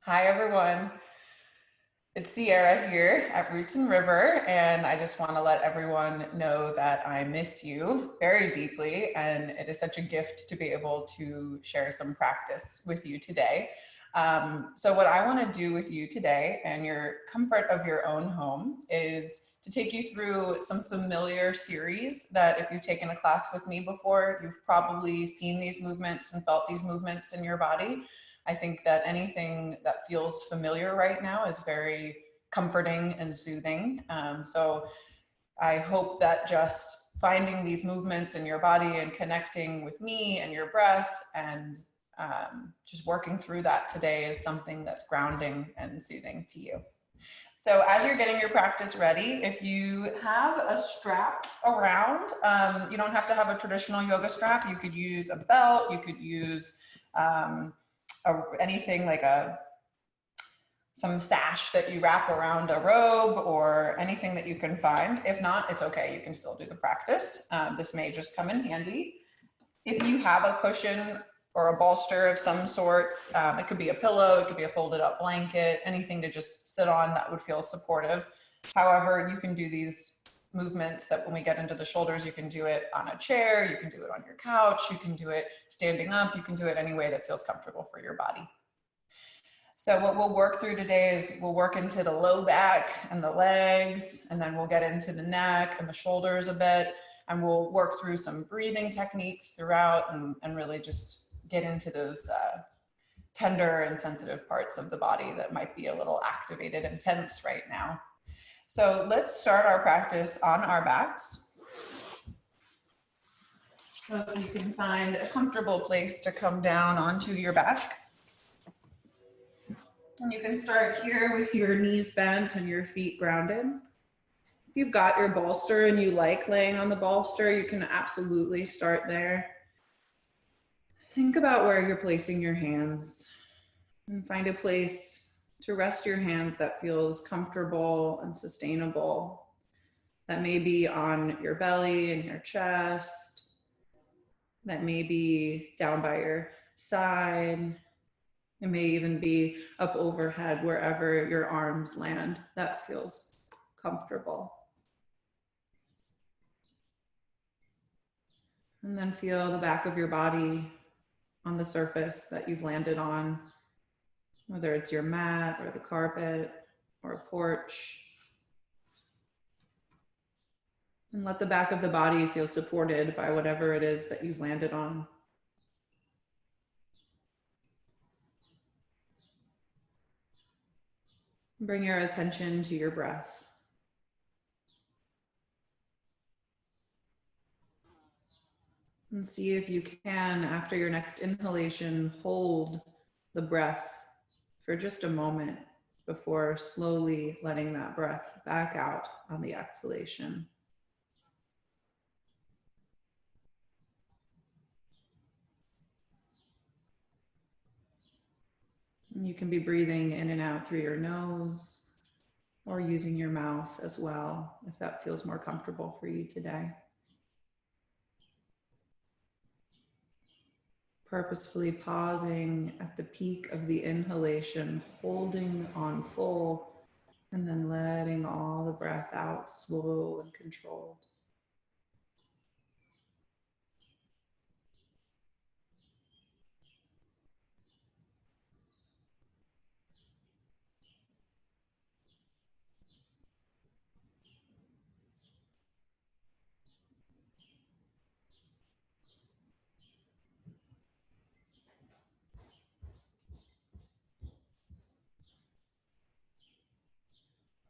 Hi, everyone. It's Sierra here at Roots and River, and I just want to let everyone know that I miss you very deeply, and it is such a gift to be able to share some practice with you today. So what I want to do with you today, and your comfort of your own home, is to take you through some familiar series that if you've taken a class with me before, you've probably seen these movements and felt these movements in your body. I think that anything that feels familiar right now is very comforting and soothing. So I hope that just finding these movements in your body and connecting with me and your breath and just working through that today is something that's grounding and soothing to you. So as you're getting your practice ready, if you have a strap around, you don't have to have a traditional yoga strap. You could use a belt, you could use anything like some sash that you wrap around a robe or anything that you can find. If not, it's okay. You can still do the practice. This may just come in handy. If you have a cushion or a bolster of some sorts, it could be a pillow, it could be a folded up blanket, anything to just sit on that would feel supportive. However, you can do these movements that when we get into the shoulders, you can do it on a chair, you can do it on your couch, you can do it standing up, you can do it any way that feels comfortable for your body. So what we'll work through today is we'll work into the low back and the legs, and then we'll get into the neck and the shoulders a bit, and we'll work through some breathing techniques throughout and really just get into those tender and sensitive parts of the body that might be a little activated and tense right now. So let's start our practice on our backs. So you can find a comfortable place to come down onto your back. And you can start here with your knees bent and your feet grounded. If you've got your bolster and you like laying on the bolster, you can absolutely start there. Think about where you're placing your hands and find a place to rest your hands that feels comfortable and sustainable. That may be on your belly and your chest. That may be down by your side. It may even be up overhead, wherever your arms land. That feels comfortable. And then feel the back of your body on the surface that you've landed on, whether it's your mat or the carpet or a porch. And let the back of the body feel supported by whatever it is that you've landed on. Bring your attention to your breath. And see if you can, after your next inhalation, hold the breath for just a moment before slowly letting that breath back out on the exhalation. And you can be breathing in and out through your nose or using your mouth as well, if that feels more comfortable for you today. Purposefully pausing at the peak of the inhalation, holding on full, and then letting all the breath out slow and controlled.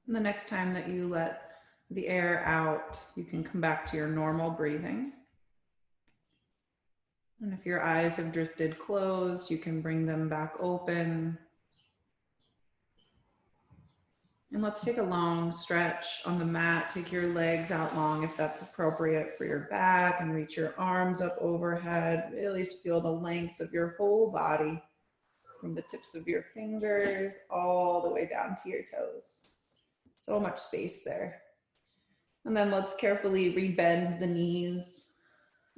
And the next time that you let the air out, you can come back to your normal breathing. And if your eyes have drifted closed, you can bring them back open. And let's take a long stretch on the mat. Take your legs out long if that's appropriate for your back, and reach your arms up overhead. Really feel the length of your whole body from the tips of your fingers all the way down to your toes. So much space there. And then let's carefully rebend the knees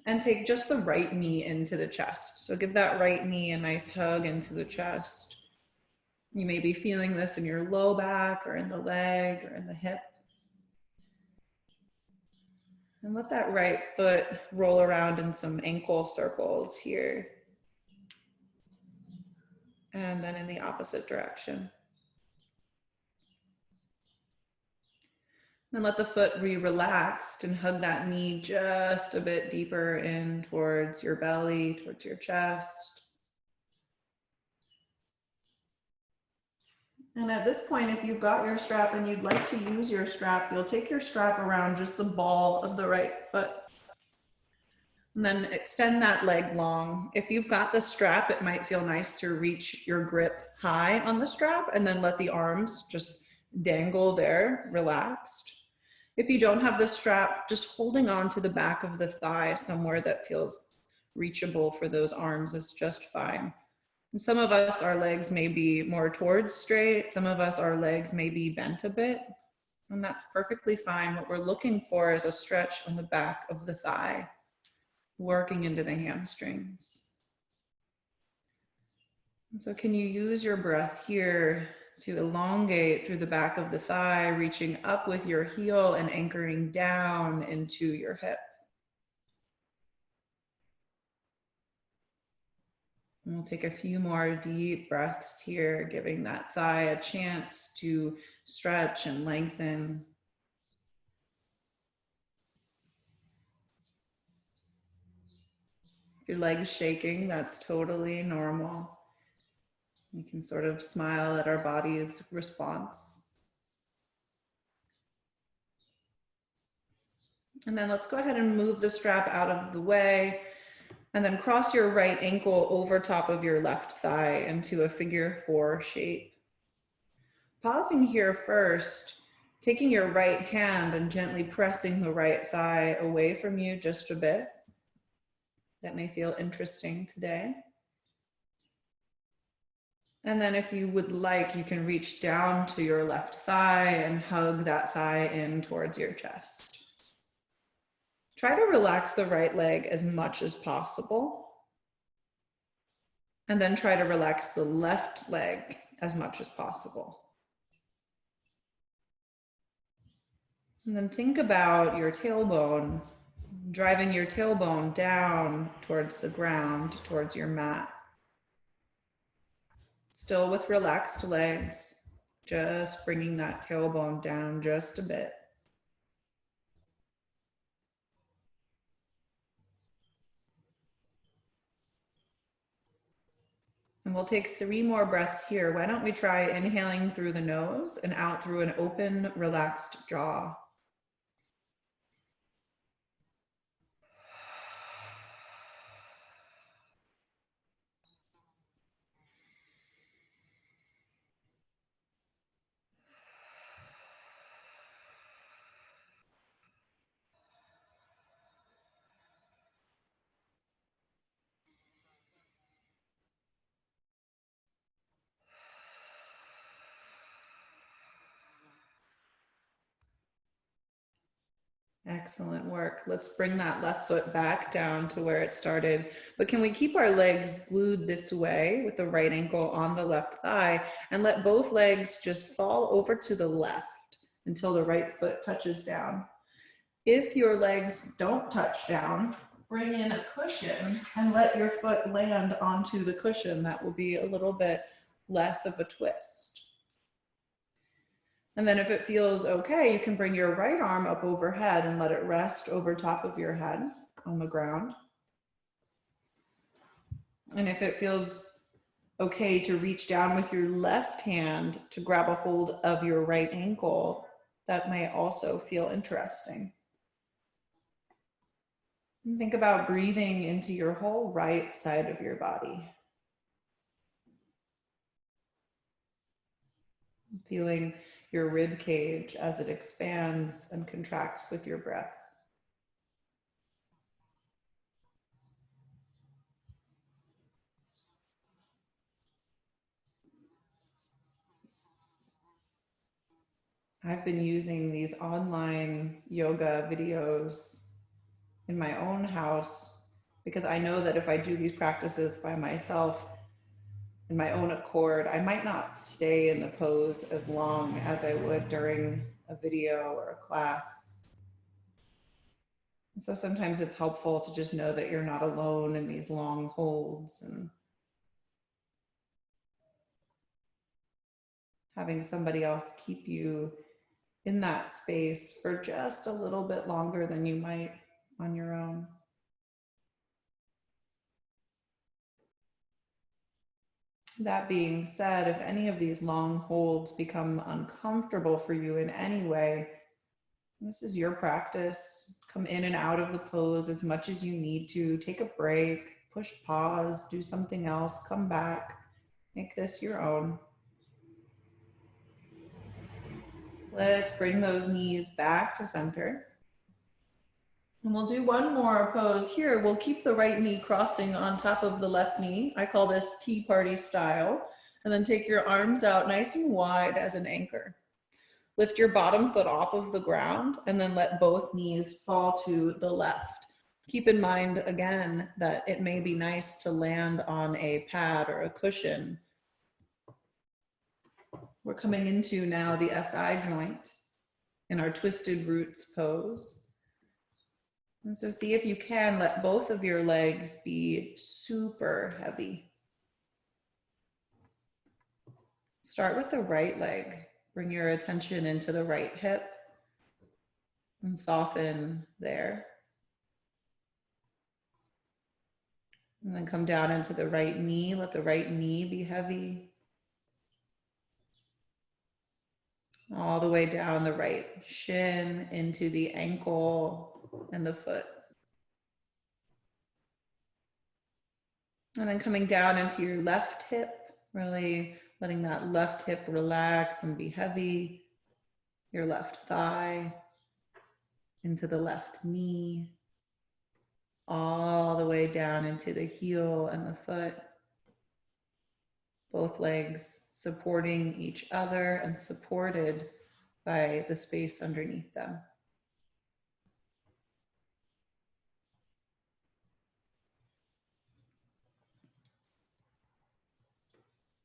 and take just the right knee into the chest. So give that right knee a nice hug into the chest. You may be feeling this in your low back or in the leg or in the hip. And let that right foot roll around in some ankle circles here. And then in the opposite direction. And let the foot be relaxed and hug that knee just a bit deeper in towards your belly, towards your chest. And at this point, if you've got your strap and you'd like to use your strap, you'll take your strap around just the ball of the right foot. And then extend that leg long. If you've got the strap, it might feel nice to reach your grip high on the strap and then let the arms just dangle there, relaxed. If you don't have the strap, just holding on to the back of the thigh somewhere that feels reachable for those arms is just fine. And some of us, our legs may be more towards straight. Some of us, our legs may be bent a bit. And that's perfectly fine. What we're looking for is a stretch on the back of the thigh, working into the hamstrings. And so can you use your breath here to elongate through the back of the thigh, reaching up with your heel and anchoring down into your hip. And we'll take a few more deep breaths here, giving that thigh a chance to stretch and lengthen. If your leg's shaking, that's totally normal. We can sort of smile at our body's response. And then let's go ahead and move the strap out of the way. And then cross your right ankle over top of your left thigh into a figure 4 shape. Pausing here first, taking your right hand and gently pressing the right thigh away from you just a bit. That may feel interesting today. And then if you would like, you can reach down to your left thigh and hug that thigh in towards your chest. Try to relax the right leg as much as possible. And then try to relax the left leg as much as possible. And then think about your tailbone, driving your tailbone down towards the ground, towards your mat. Still with relaxed legs, just bringing that tailbone down just a bit. And we'll take 3 more breaths here. Why don't we try inhaling through the nose and out through an open, relaxed jaw. Excellent work. Let's bring that left foot back down to where it started. But can we keep our legs glued this way with the right ankle on the left thigh and let both legs just fall over to the left until the right foot touches down? If your legs don't touch down, bring in a cushion and let your foot land onto the cushion. That will be a little bit less of a twist. And then if it feels okay, you can bring your right arm up overhead and let it rest over top of your head on the ground. And if it feels okay to reach down with your left hand to grab a hold of your right ankle, that may also feel interesting. And think about breathing into your whole right side of your body. Feeling your rib cage as it expands and contracts with your breath. I've been using these online yoga videos in my own house because I know that if I do these practices by myself, in my own accord, I might not stay in the pose as long as I would during a video or a class. And so sometimes it's helpful to just know that you're not alone in these long holds, and having somebody else keep you in that space for just a little bit longer than you might on your own. That being said, if any of these long holds become uncomfortable for you in any way, this is your practice. Come in and out of the pose as much as you need to. Take a break, push pause, do something else, come back, make this your own. Let's bring those knees back to center. And we'll do one more pose here. We'll keep the right knee crossing on top of the left knee. I call this tea party style. And then take your arms out nice and wide as an anchor. Lift your bottom foot off of the ground and then let both knees fall to the left. Keep in mind, again, that it may be nice to land on a pad or a cushion. We're coming into now the SI joint in our twisted roots pose. And so see if you can let both of your legs be super heavy. Start with the right leg. Bring your attention into the right hip and soften there. And then come down into the right knee. Let the right knee be heavy. All the way down the right shin into the ankle and the foot. And then coming down into your left hip, really letting that left hip relax and be heavy. Your left thigh into the left knee, all the way down into the heel and the foot. Both legs supporting each other and supported by the space underneath them.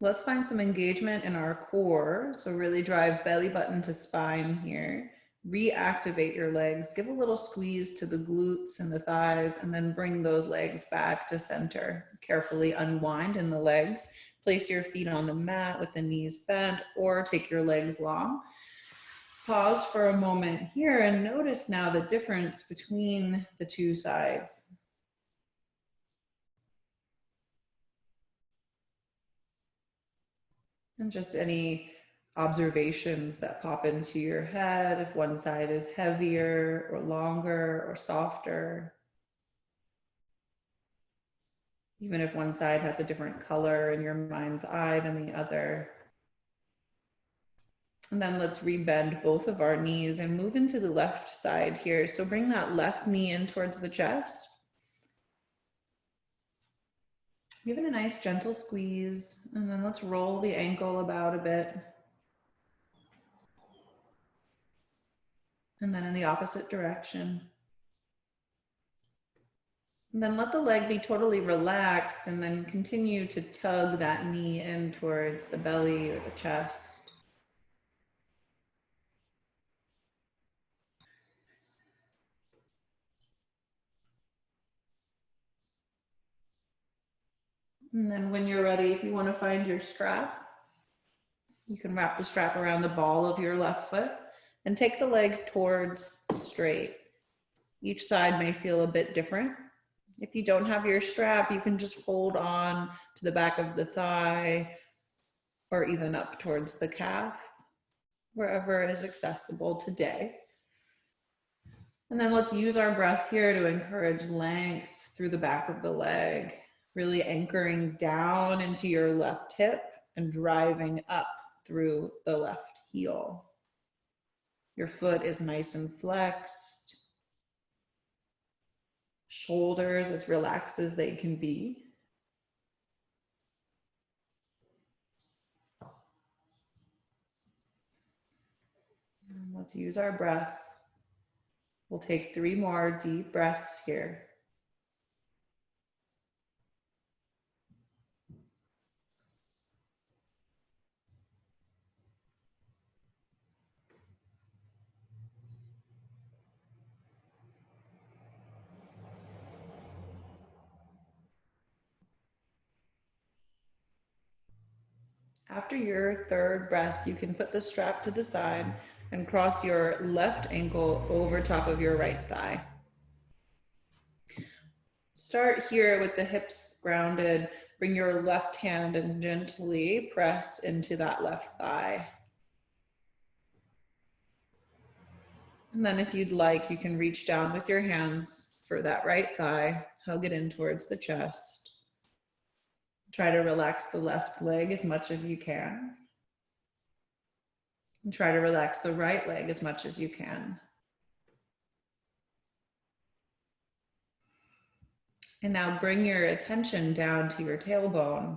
Let's find some engagement in our core. So really drive belly button to spine here. Reactivate your legs. Give a little squeeze to the glutes and the thighs, and then bring those legs back to center. Carefully unwind in the legs. Place your feet on the mat with the knees bent, or take your legs long. Pause for a moment here and notice now the difference between the two sides. And just any observations that pop into your head, if one side is heavier or longer or softer. Even if one side has a different color in your mind's eye than the other. And then let's rebend both of our knees and move into the left side here. So bring that left knee in towards the chest. Give it a nice gentle squeeze, and then let's roll the ankle about a bit. And then in the opposite direction. And then let the leg be totally relaxed, and then continue to tug that knee in towards the belly or the chest. And then when you're ready, if you want to find your strap, you can wrap the strap around the ball of your left foot and take the leg towards straight. Each side may feel a bit different. If you don't have your strap, you can just hold on to the back of the thigh or even up towards the calf, wherever is accessible today. And then let's use our breath here to encourage length through the back of the leg, really anchoring down into your left hip and driving up through the left heel. Your foot is nice and flexed. Shoulders as relaxed as they can be. And let's use our breath. We'll take 3 more deep breaths here. After your third breath, you can put the strap to the side and cross your left ankle over top of your right thigh. Start here with the hips grounded. Bring your left hand and gently press into that left thigh. And then if you'd like, you can reach down with your hands for that right thigh, hug it in towards the chest. Try to relax the left leg as much as you can. And try to relax the right leg as much as you can. And now bring your attention down to your tailbone.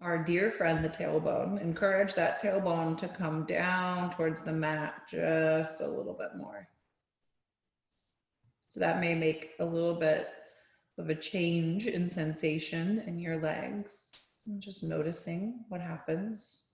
Our dear friend, the tailbone. Encourage that tailbone to come down towards the mat just a little bit more. So that may make a little bit of a change in sensation in your legs. And just noticing what happens.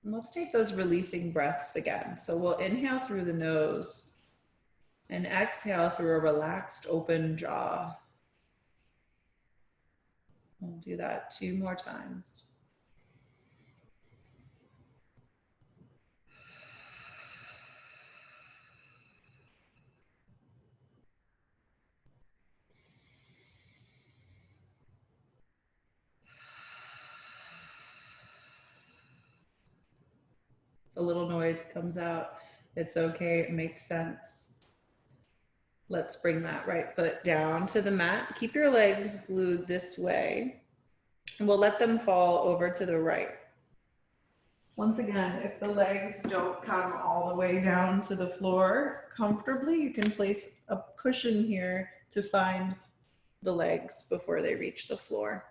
And let's take those releasing breaths again. So we'll inhale through the nose and exhale through a relaxed, open jaw. We'll do that 2 more times. A little noise comes out. It's okay, it makes sense. Let's bring that right foot down to the mat. Keep your legs glued this way. And we'll let them fall over to the right. Once again, if the legs don't come all the way down to the floor comfortably, you can place a cushion here to find the legs before they reach the floor.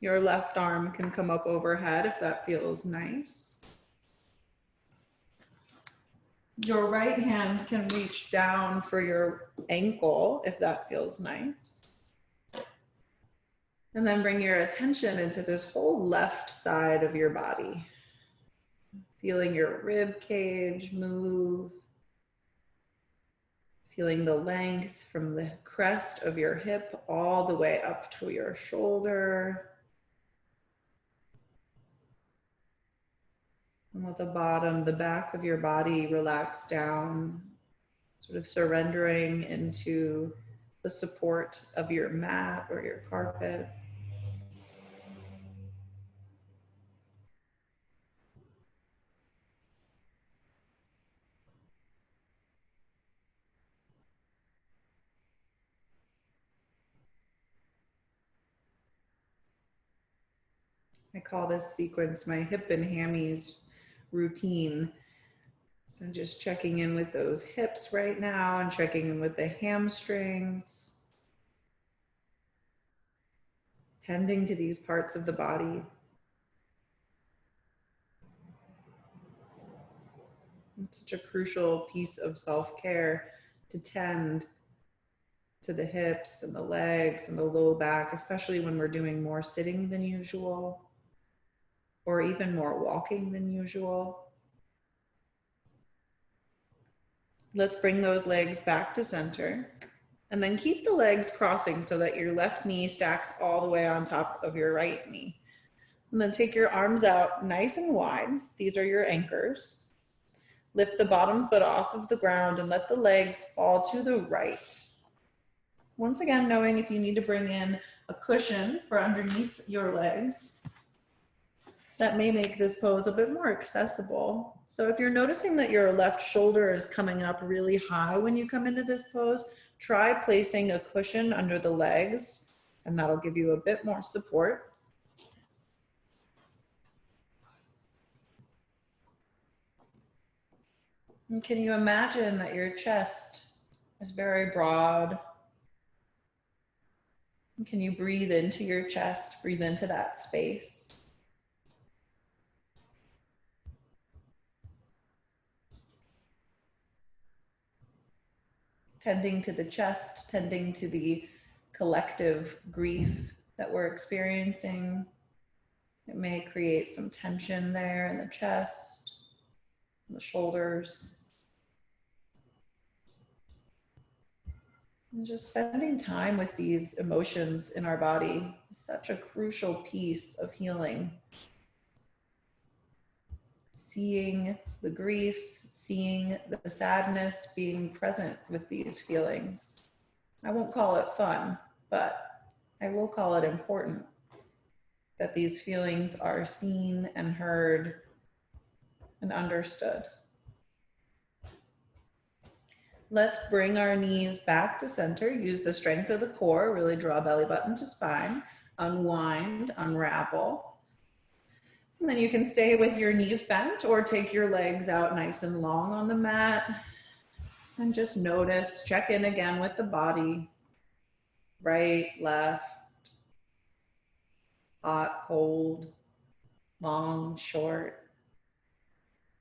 Your left arm can come up overhead if that feels nice. Your right hand can reach down for your ankle if that feels nice. And then bring your attention into this whole left side of your body. Feeling your rib cage move. Feeling the length from the crest of your hip all the way up to your shoulder. And let the bottom, the back of your body relax down, sort of surrendering into the support of your mat or your carpet. I call this sequence my hip and hammies routine. So just checking in with those hips right now and checking in with the hamstrings. Tending to these parts of the body. It's such a crucial piece of self-care to tend to the hips and the legs and the low back, especially when we're doing more sitting than usual or even more walking than usual. Let's bring those legs back to center and then keep the legs crossing so that your left knee stacks all the way on top of your right knee. And then take your arms out nice and wide. These are your anchors. Lift the bottom foot off of the ground and let the legs fall to the right. Once again, knowing if you need to bring in a cushion for underneath your legs, that may make this pose a bit more accessible. So if you're noticing that your left shoulder is coming up really high when you come into this pose, try placing a cushion under the legs, and that'll give you a bit more support. And can you imagine that your chest is very broad? And can you breathe into your chest, breathe into that space? Tending to the chest, tending to the collective grief that we're experiencing. It may create some tension there in the chest, in the shoulders. And just spending time with these emotions in our body is such a crucial piece of healing. Seeing the grief, seeing the sadness, being present with these feelings. I won't call it fun, but I will call it important that these feelings are seen and heard and understood. Let's bring our knees back to center. Use the strength of the core. Really draw belly button to spine. Unwind, unravel. And then you can stay with your knees bent or take your legs out nice and long on the mat. And just notice, check in again with the body. Right, left, hot, cold, long, short,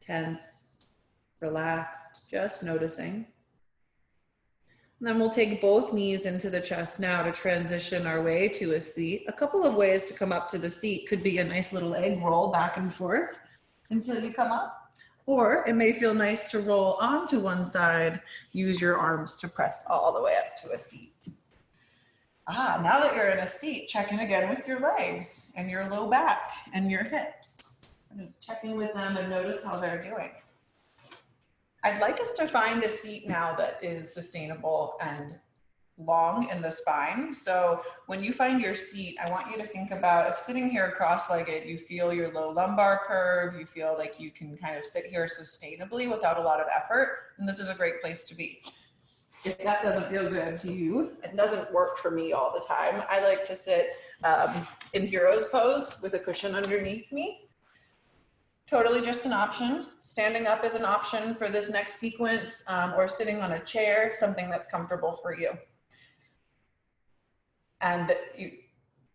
tense, relaxed, just noticing. And then we'll take both knees into the chest now to transition our way to a seat. A couple of ways to come up to the seat could be a nice little egg roll back and forth until you come up. Or it may feel nice to roll onto one side. Use your arms to press all the way up to a seat. Now that you're in a seat, check in again with your legs and your low back and your hips. Check in with them and notice how they're doing. I'd like us to find a seat now that is sustainable and long in the spine. So when you find your seat, I want you to think about if sitting here cross-legged, you feel your low lumbar curve, you feel like you can kind of sit here sustainably without a lot of effort, and this is a great place to be. If that doesn't feel good to you, it doesn't work for me all the time. I like to sit in hero's pose with a cushion underneath me. Totally just an option. Standing up is an option for this next sequence, or sitting on a chair, something that's comfortable for you. And you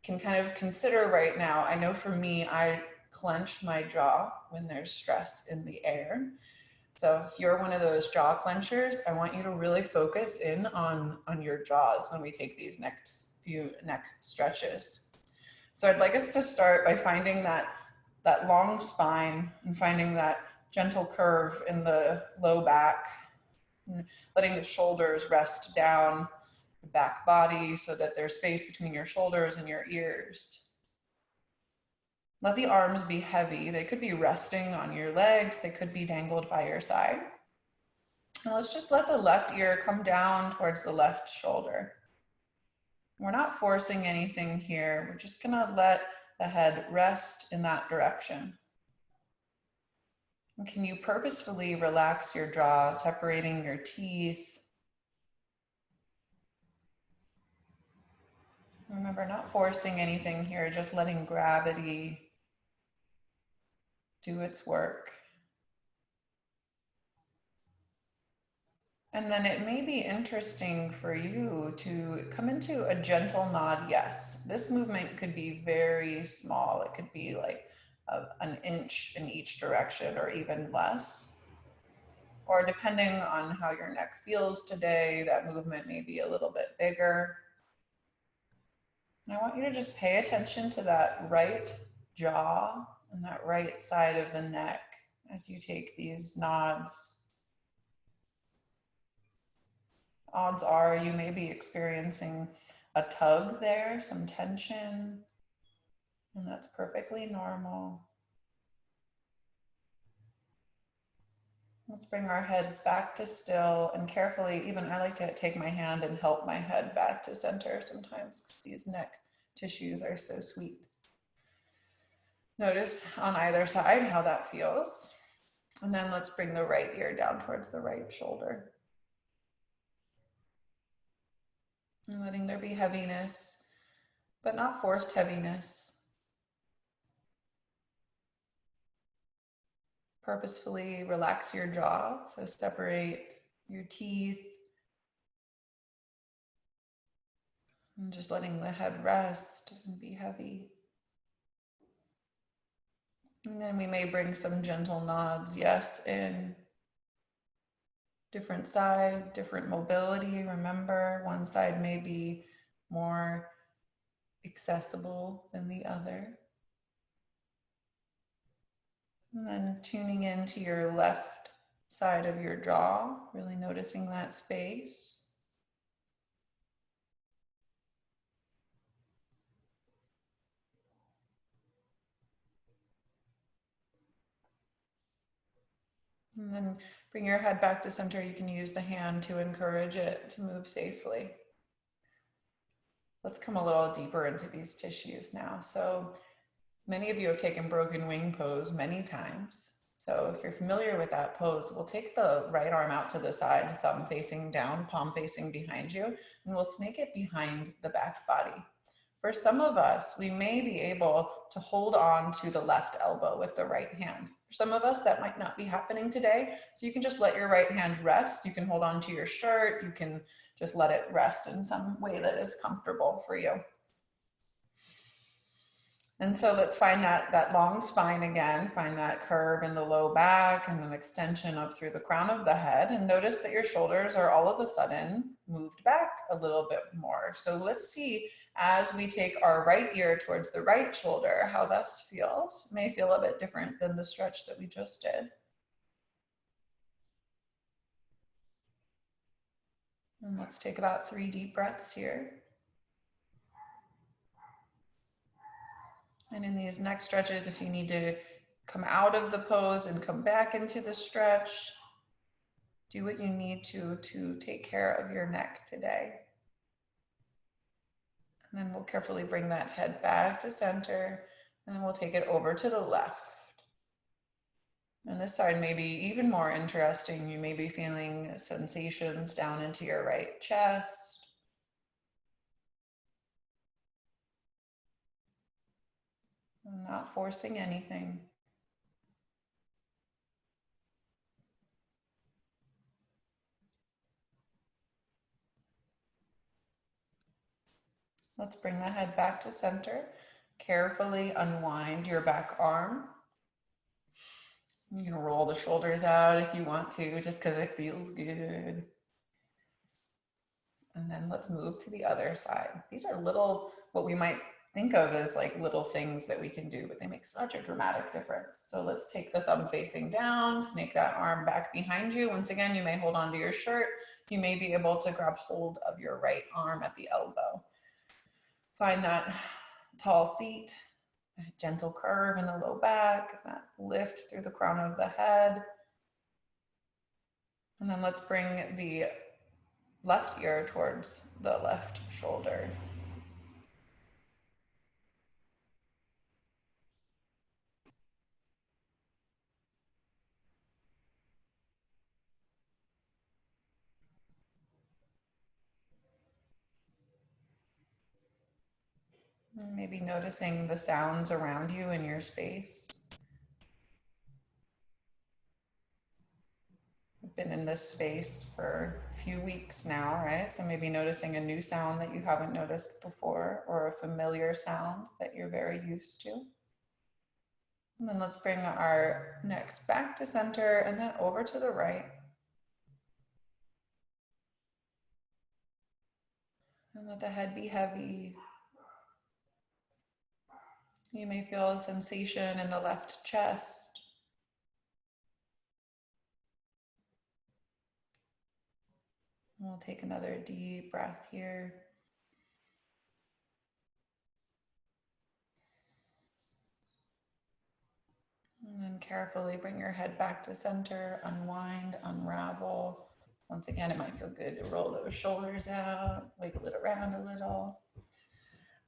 can kind of consider right now, I know for me, I clench my jaw when there's stress in the air. So if you're one of those jaw clenchers, I want you to really focus in on your jaws when we take these next few neck stretches. So I'd like us to start by finding that long spine and finding that gentle curve in the low back, letting the shoulders rest down the back body so that there's space between your shoulders and your ears. Let the arms be heavy. They could be resting on your legs. They could be dangled by your side. And let's just let the left ear come down towards the left shoulder. We're not forcing anything here. We're just gonna let the head rest in that direction. And can you purposefully relax your jaw, separating your teeth? Remember, not forcing anything here, just letting gravity do its work. And then it may be interesting for you to come into a gentle nod yes. This movement could be very small. It could be like an inch in each direction or even less. Or depending on how your neck feels today, that movement may be a little bit bigger. And I want you to just pay attention to that right jaw and that right side of the neck as you take these nods. Odds are you may be experiencing a tug there, some tension, and that's perfectly normal. Let's bring our heads back to still and carefully, even I like to take my hand and help my head back to center sometimes because these neck tissues are so sweet. Notice on either side how that feels. And then let's bring the right ear down towards the right shoulder. And letting there be heaviness, but not forced heaviness. Purposefully relax your jaw, so separate your teeth. And just letting the head rest and be heavy. And then we may bring some gentle nods, yes, in. Different side, different mobility. Remember, one side may be more accessible than the other. And then tuning into your left side of your jaw, really noticing that space. And then bring your head back to center. You can use the hand to encourage it to move safely. Let's come a little deeper into these tissues now. So many of you have taken broken wing pose many times. So if you're familiar with that pose, we'll take the right arm out to the side, thumb facing down, palm facing behind you, and we'll snake it behind the back body. For some of us, we may be able to hold on to the left elbow with the right hand. For some of us, that might not be happening today. So you can just let your right hand rest. You can hold on to your shirt. You can just let it rest in some way that is comfortable for you. And so let's find that long spine again, find that curve in the low back and an extension up through the crown of the head. And notice that your shoulders are all of a sudden moved back a little bit more. So let's see, as we take our right ear towards the right shoulder, how this feels. It may feel a bit different than the stretch that we just did. And let's take about 3 deep breaths here. And in these next stretches, if you need to come out of the pose and come back into the stretch, do what you need to take care of your neck today. And then we'll carefully bring that head back to center, and then we'll take it over to the left. And this side may be even more interesting. You may be feeling sensations down into your right chest. I'm not forcing anything. Let's bring the head back to center. Carefully unwind your back arm. You can roll the shoulders out if you want to, just because it feels good. And then let's move to the other side. These are little, what we might think of as like little things that we can do, but they make such a dramatic difference. So let's take the thumb facing down, snake that arm back behind you. Once again, you may hold on to your shirt. You may be able to grab hold of your right arm at the elbow. Find that tall seat, a gentle curve in the low back, that lift through the crown of the head. And then let's bring the left ear towards the left shoulder. Maybe noticing the sounds around you in your space. I've been in this space for a few weeks now, right? So maybe noticing a new sound that you haven't noticed before, or a familiar sound that you're very used to. And then let's bring our necks back to center and then over to the right. And let the head be heavy. You may feel a sensation in the left chest. We'll take another deep breath here. And then carefully bring your head back to center, unwind, unravel. Once again, it might feel good to roll those shoulders out, wiggle it around a little.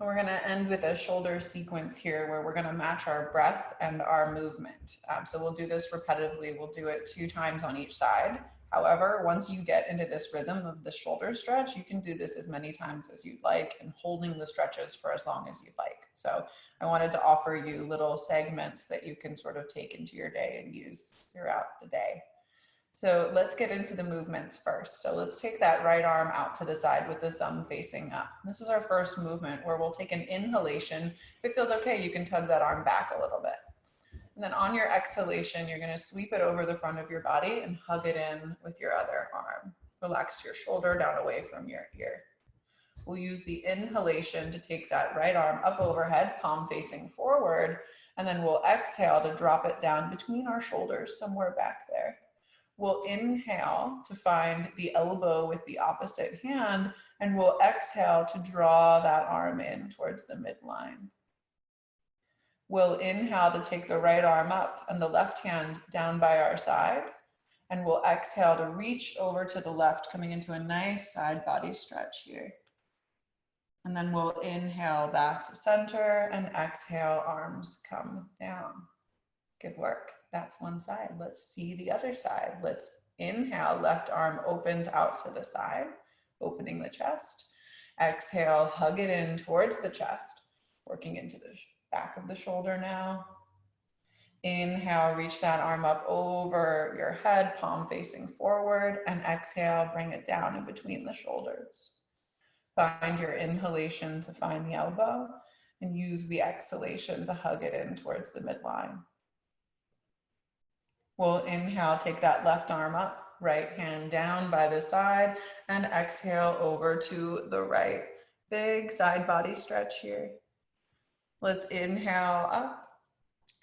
And we're gonna end with a shoulder sequence here where we're gonna match our breath and our movement. So we'll do this repetitively. We'll do it 2 times on each side. However, once you get into this rhythm of the shoulder stretch, you can do this as many times as you'd like and holding the stretches for as long as you'd like. So I wanted to offer you little segments that you can sort of take into your day and use throughout the day. So let's get into the movements first. So let's take that right arm out to the side with the thumb facing up. This is our first movement where we'll take an inhalation. If it feels okay, you can tug that arm back a little bit. And then on your exhalation, you're gonna sweep it over the front of your body and hug it in with your other arm. Relax your shoulder down away from your ear. We'll use the inhalation to take that right arm up overhead, palm facing forward, and then we'll exhale to drop it down between our shoulders, somewhere back there. We'll inhale to find the elbow with the opposite hand, and we'll exhale to draw that arm in towards the midline. We'll inhale to take the right arm up and the left hand down by our side. And we'll exhale to reach over to the left, coming into a nice side body stretch here. And then we'll inhale back to center and exhale, arms come down. Good work. That's one side. Let's see the other side. Let's inhale, left arm opens out to the side, opening the chest. Exhale, hug it in towards the chest, working into the back of the shoulder now. Inhale, reach that arm up over your head, palm facing forward, and exhale, bring it down in between the shoulders. Find your inhalation to find the elbow and use the exhalation to hug it in towards the midline. We'll inhale, take that left arm up, right hand down by the side, and exhale over to the right. Big side body stretch here. Let's inhale up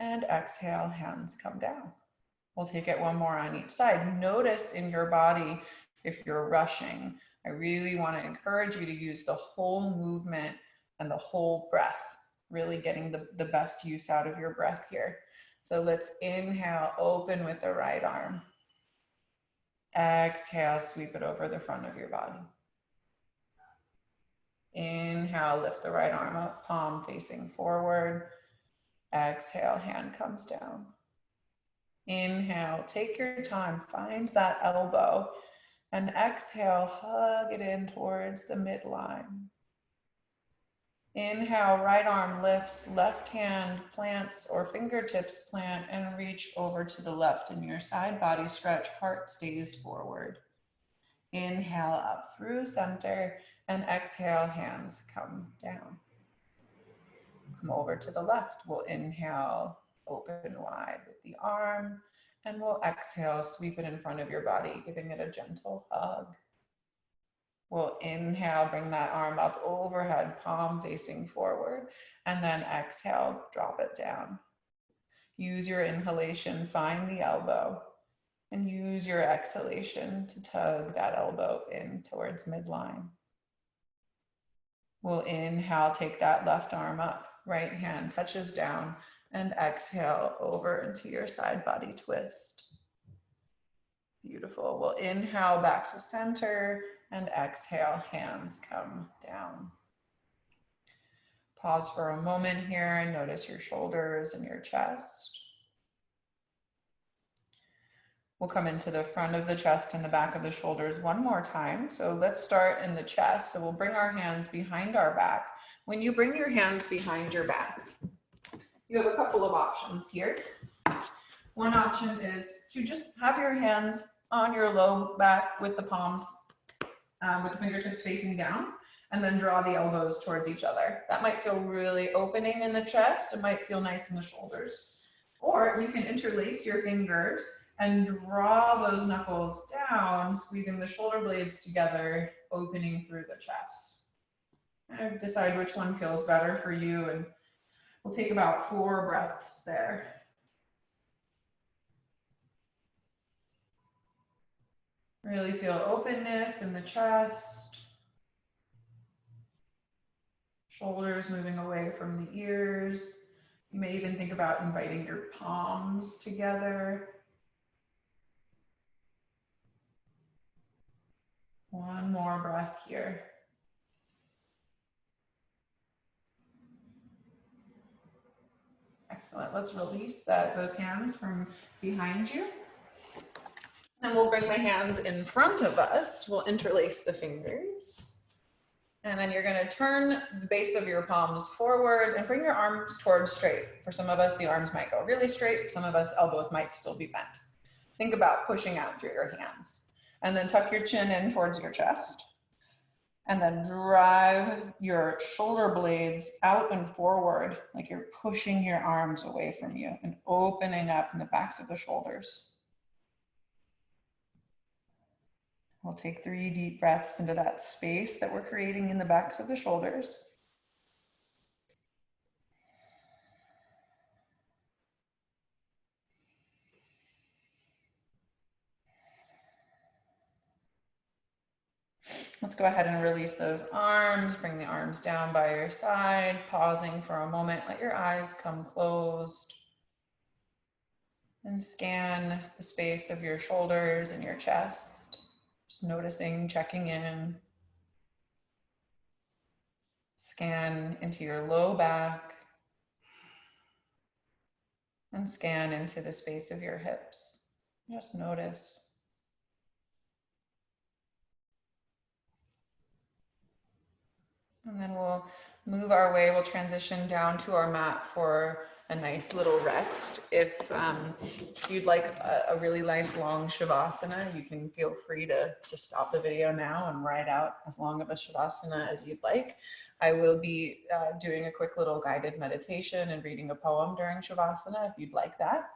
and exhale, hands come down. We'll take it one more on each side. Notice in your body if you're rushing. I really want to encourage you to use the whole movement and the whole breath, really getting the best use out of your breath here. So let's inhale, open with the right arm. Exhale, sweep it over the front of your body. Inhale, lift the right arm up, palm facing forward. Exhale, hand comes down. Inhale, take your time, find that elbow, and exhale, hug it in towards the midline. Inhale, right arm lifts, left hand plants or fingertips plant and reach over to the left in your side body stretch, heart stays forward. Inhale up through center and exhale, hands come down. Come over to the left. We'll inhale, open wide with the arm, and we'll exhale, sweep it in front of your body, giving it a gentle hug. We'll inhale, bring that arm up overhead, palm facing forward, and then exhale, drop it down. Use your inhalation, find the elbow, and use your exhalation to tug that elbow in towards midline. We'll inhale, take that left arm up, right hand touches down, and exhale over into your side body twist. Beautiful. We'll inhale back to center and exhale, hands come down. Pause for a moment here and notice your shoulders and your chest. We'll come into the front of the chest and the back of the shoulders one more time. So let's start in the chest. So we'll bring our hands behind our back. When you bring your hands behind your back, you have a couple of options here. One option is to just have your hands on your low back with the palms, with the fingertips facing down, and then draw the elbows towards each other. That might feel really opening in the chest. It might feel nice in the shoulders. Or you can interlace your fingers and draw those knuckles down, squeezing the shoulder blades together, opening through the chest. And decide which one feels better for you, and we'll take about 4 breaths there. Really feel openness in the chest. Shoulders moving away from the ears. You may even think about inviting your palms together. One more breath here. Excellent. Let's release those hands from behind you. Then we'll bring the hands in front of us. We'll interlace the fingers. And then you're going to turn the base of your palms forward and bring your arms towards straight. For some of us, the arms might go really straight. For some of us, elbows might still be bent. Think about pushing out through your hands. And then tuck your chin in towards your chest. And then drive your shoulder blades out and forward, like you're pushing your arms away from you and opening up in the backs of the shoulders. We'll take 3 deep breaths into that space that we're creating in the backs of the shoulders. Let's go ahead and release those arms. Bring the arms down by your side, pausing for a moment. Let your eyes come closed. And scan the space of your shoulders and your chest. Just noticing, checking in. Scan into your low back. And scan into the space of your hips. Just notice. And then we'll move our way, we'll transition down to our mat for a nice little rest. If you'd like a really nice long Shavasana, you can feel free to stop the video now and ride out as long of a Shavasana as you'd like. I will be doing a quick little guided meditation and reading a poem during Shavasana if you'd like that.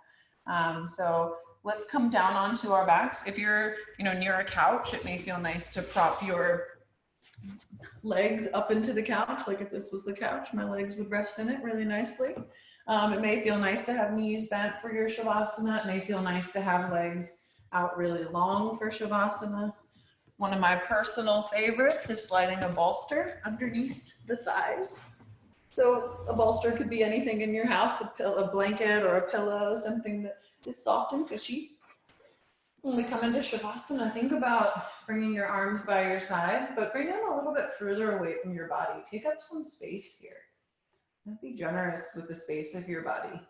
So let's come down onto our backs. If you're near a couch, it may feel nice to prop your legs up into the couch. Like if this was the couch, my legs would rest in it really nicely. It may feel nice to have knees bent for your Shavasana. It may feel nice to have legs out really long for Shavasana. One of my personal favorites is sliding a bolster underneath the thighs. So a bolster could be anything in your house, a blanket or a pillow, something that is soft and cushy. When we come into Shavasana, think about bringing your arms by your side, but bring them a little bit further away from your body. Take up some space here. And be generous with the space of your body.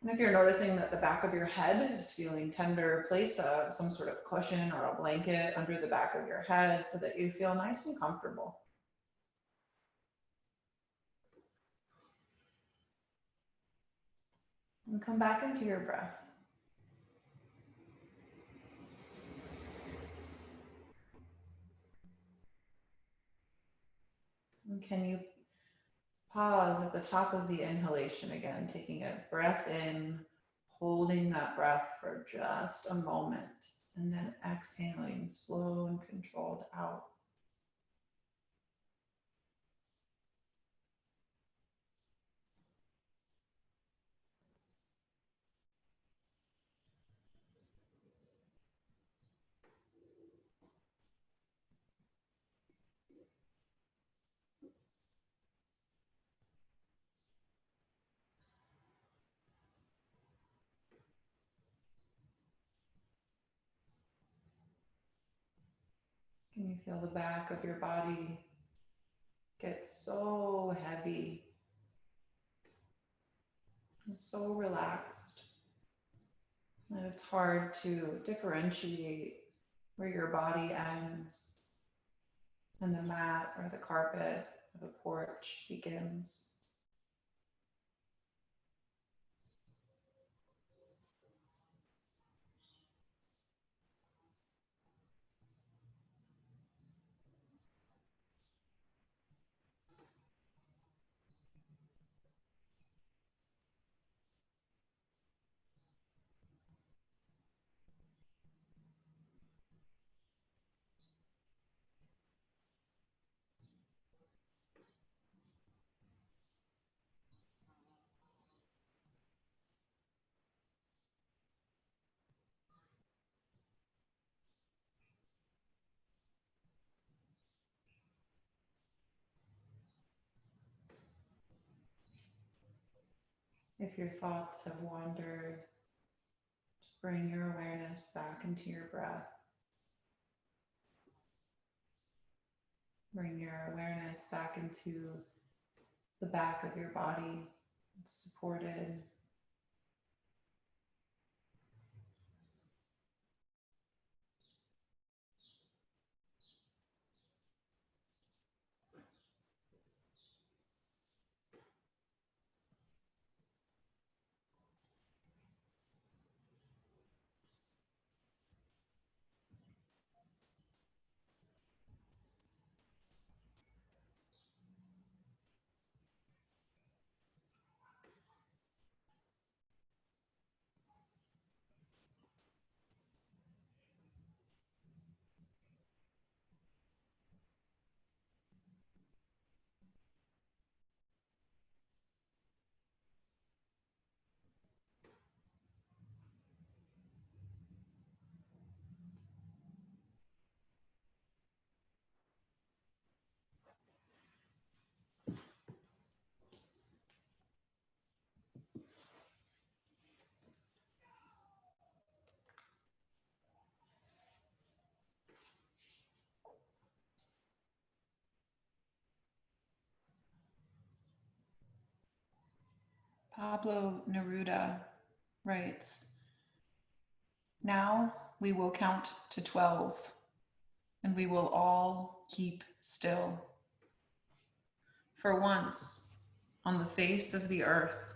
And if you're noticing that the back of your head is feeling tender, place some sort of cushion or a blanket under the back of your head so that you feel nice and comfortable. And come back into your breath. And can you pause at the top of the inhalation again, taking a breath in, holding that breath for just a moment, and then exhaling slow and controlled out. Can you feel the back of your body get so heavy and so relaxed that it's hard to differentiate where your body ends and the mat or the carpet or the porch begins? If your thoughts have wandered, just bring your awareness back into your breath. Bring your awareness back into the back of your body. It's supported. Pablo Neruda writes, "Now we will count to 12, and we will all keep still. For once, on the face of the earth,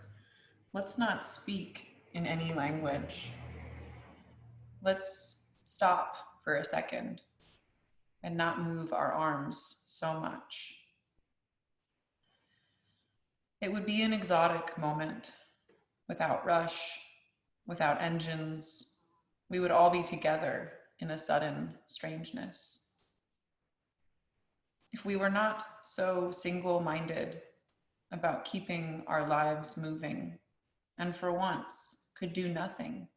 let's not speak in any language. Let's stop for a second and not move our arms so much." It would be an exotic moment, without rush, without engines. We would all be together in a sudden strangeness. If we were not so single-minded about keeping our lives moving, and for once could do nothing,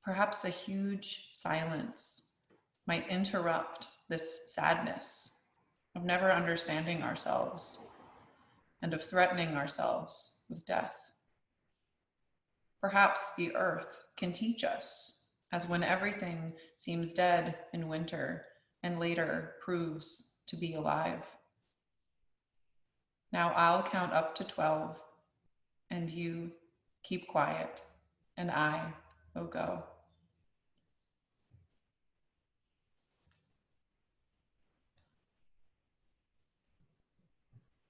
perhaps a huge silence might interrupt this sadness of never understanding ourselves and of threatening ourselves with death. Perhaps the earth can teach us, as when everything seems dead in winter and later proves to be alive. Now I'll count up to 12, and you keep quiet, and I will go.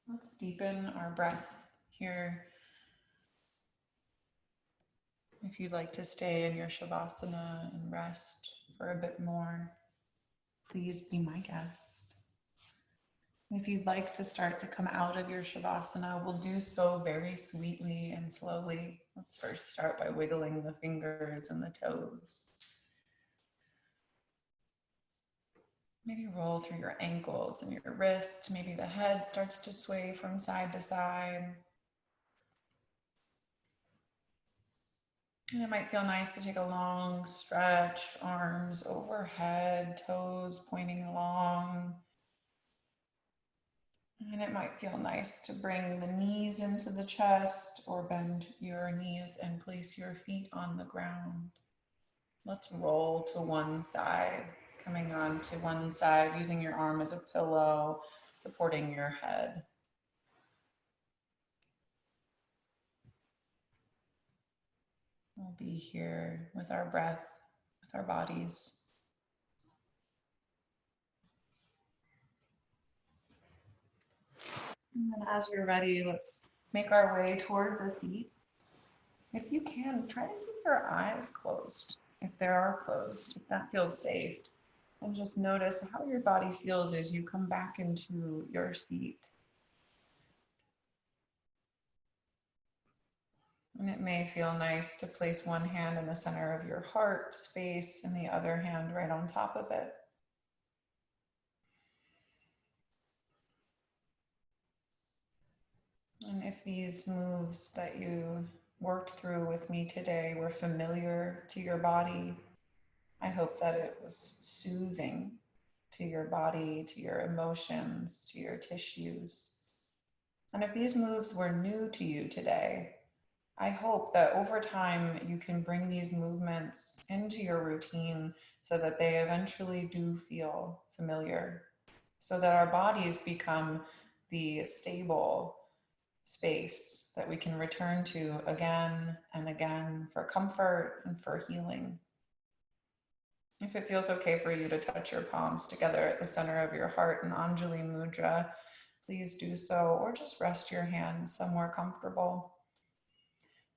Let's deepen our breath here. If you'd like to stay in your Shavasana and rest for a bit more, please be my guest. If you'd like to start to come out of your Shavasana, we'll do so very sweetly and slowly. Let's first start by wiggling the fingers and the toes. Maybe roll through your ankles and your wrist. Maybe the head starts to sway from side to side. And it might feel nice to take a long stretch, arms overhead, toes pointing along. And it might feel nice to bring the knees into the chest or bend your knees and place your feet on the ground. Let's roll to one side, coming on to one side, using your arm as a pillow, supporting your head. We'll be here with our breath, with our bodies. And then as you're ready, let's make our way towards a seat. If you can, try to keep your eyes closed, if they are closed, if that feels safe. And just notice how your body feels as you come back into your seat. And it may feel nice to place one hand in the center of your heart space and the other hand right on top of it. And if these moves that you worked through with me today were familiar to your body, I hope that it was soothing to your body, to your emotions, to your tissues. And if these moves were new to you today, I hope that over time you can bring these movements into your routine so that they eventually do feel familiar, so that our bodies become the stable space that we can return to again and again for comfort and for healing. If it feels okay for you to touch your palms together at the center of your heart in Anjali Mudra, please do so, or just rest your hands somewhere comfortable.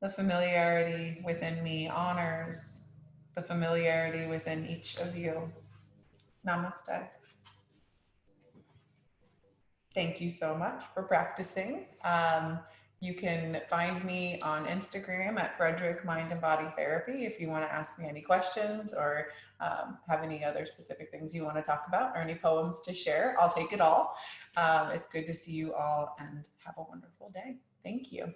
The familiarity within me honors the familiarity within each of you. Namaste. Thank you so much for practicing. You can find me on Instagram at Frederick Mind and Body Therapy if you want to ask me any questions or have any other specific things you want to talk about or any poems to share. I'll take it all. It's good to see you all and have a wonderful day. Thank you.